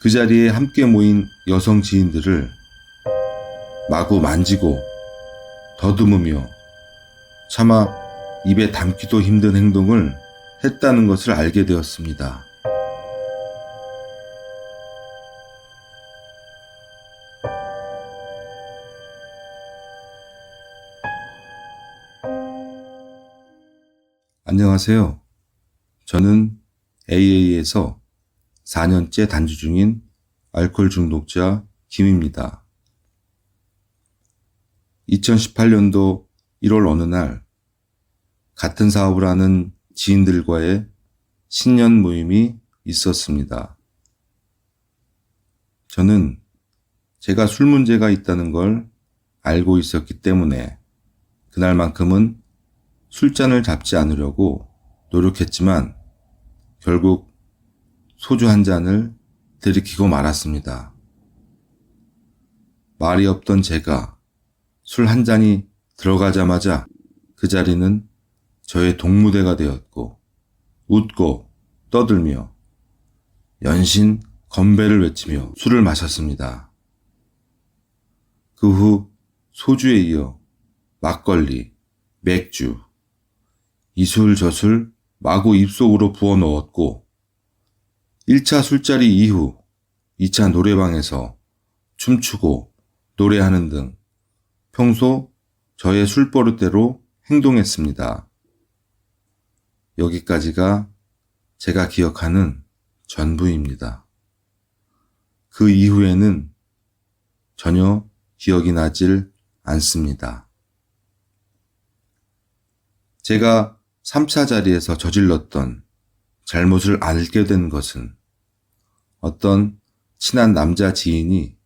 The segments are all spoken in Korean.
그 자리에 함께 모인 여성 지인들을 마구 만지고 더듬으며 차마 입에 담기도 힘든 행동을 했다는 것을 알게 되었습니다. 안녕하세요. 저는 AA에서 4년째 단주 중인 알코올 중독자 김입니다. 2018년도 1월 어느 날 같은 사업을 하는 지인들과의 신년 모임이 있었습니다. 저는 제가 술 문제가 있다는 걸 알고 있었기 때문에 그날만큼은 술잔을 잡지 않으려고 노력했지만 결국 소주 한 잔을 들이키고 말았습니다. 말이 없던 제가 술 한 잔이 들어가자마자 그 자리는 저의 동무대가 되었고 웃고 떠들며 연신 건배를 외치며 술을 마셨습니다. 그 후 소주에 이어 막걸리, 맥주, 이술 저술 마구 입속으로 부어 넣었고 1차 술자리 이후 2차 노래방에서 춤추고 노래하는 등 평소 저의 술버릇대로 행동했습니다. 여기까지가 제가 기억하는 전부입니다. 그 이후에는 전혀 기억이 나질 않습니다. 제가 3차 자리에서 저질렀던 잘못을 알게 된 것은 어떤 친한 남자 지인이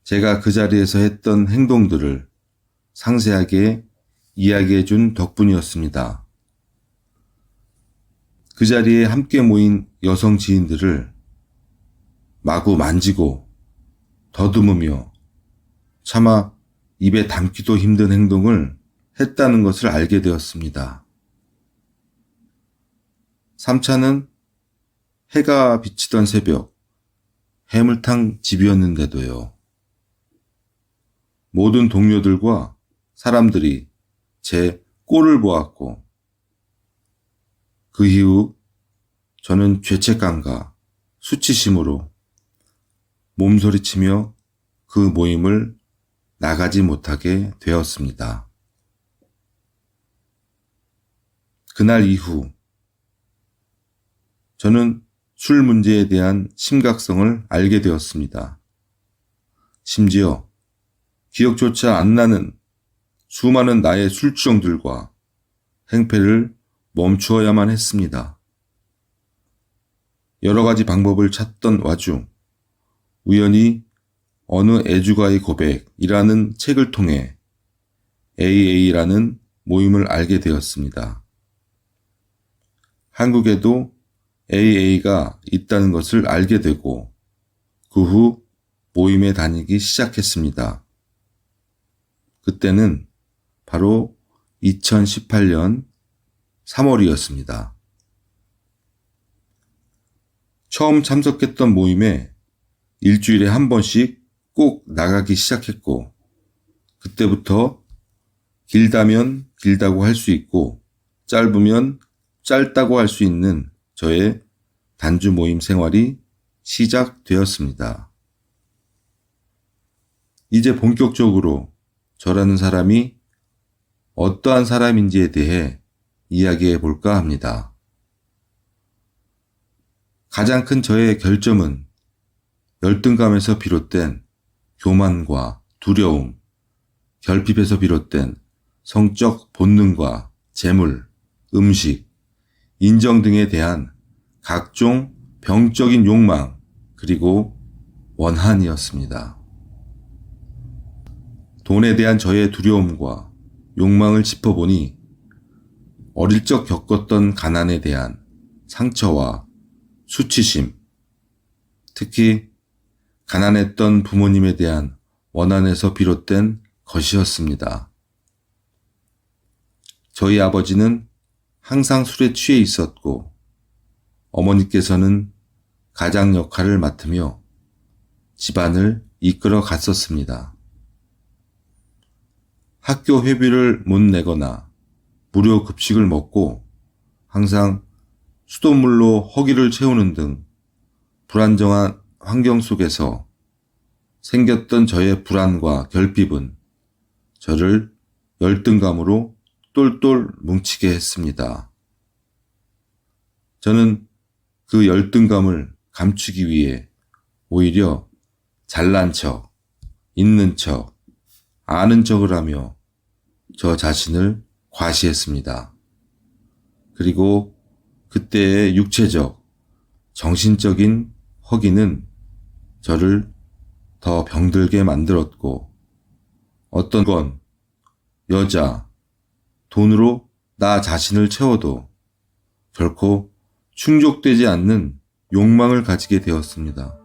제가 그 자리에서 했던 행동들을 상세하게 이야기해 준 덕분이었습니다. 그 자리에 함께 모인 여성 지인들을 마구 만지고 더듬으며 차마 입에 담기도 힘든 행동을 했다는 것을 알게 되었습니다. 3차는 해가 비치던 새벽, 해물탕 집이었는데도요. 모든 동료들과 사람들이 제 꼴을 보았고 그 이후 저는 죄책감과 수치심으로 몸소리치며 그 모임을 나가지 못하게 되었습니다. 그날 이후 저는 술 문제에 대한 심각성을 알게 되었습니다. 심지어 기억조차 안 나는 수많은 나의 술주정들과 행패를 멈추어야만 했습니다. 여러 가지 방법을 찾던 와중 우연히 어느 애주가의 고백이라는 책을 통해 AA라는 모임을 알게 되었습니다. 한국에도 AA가 있다는 것을 알게 되고 그 후 모임에 다니기 시작했습니다. 그때는 바로 2018년 3월이었습니다. 처음 참석했던 모임에 일주일에 한 번씩 꼭 나가기 시작했고 그때부터 길다면 길다고 할 수 있고 짧으면 짧다고 할 수 있는 저의 단주 모임 생활이 시작되었습니다. 이제 본격적으로 저라는 사람이 어떠한 사람인지에 대해 이야기해 볼까 합니다. 가장 큰 저의 결점은 열등감에서 비롯된 교만과 두려움, 결핍에서 비롯된 성적 본능과 재물, 음식, 인정 등에 대한 각종 병적인 욕망, 그리고 원한이었습니다. 돈에 대한 저의 두려움과 욕망을 짚어보니 어릴 적 겪었던 가난에 대한 상처와 수치심, 특히 가난했던 부모님에 대한 원한에서 비롯된 것이었습니다. 저희 아버지는 항상 술에 취해 있었고 어머니께서는 가장 역할을 맡으며 집안을 이끌어 갔었습니다. 학교 회비를 못 내거나 무료 급식을 먹고 항상 수돗물로 허기를 채우는 등 불안정한 환경 속에서 생겼던 저의 불안과 결핍은 저를 열등감으로 똘똘 뭉치게 했습니다. 저는 그 열등감을 감추기 위해 오히려 잘난 척, 있는 척, 아는 척을 하며 저 자신을 과시했습니다. 그리고 그때의 육체적, 정신적인 허기는 저를 더 병들게 만들었고 어떤 건 여자, 돈으로 나 자신을 채워도 결코 충족되지 않는 욕망을 가지게 되었습니다.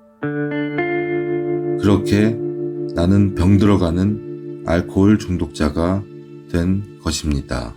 그렇게 나는 병들어가는 알코올 중독자가 된 것입니다.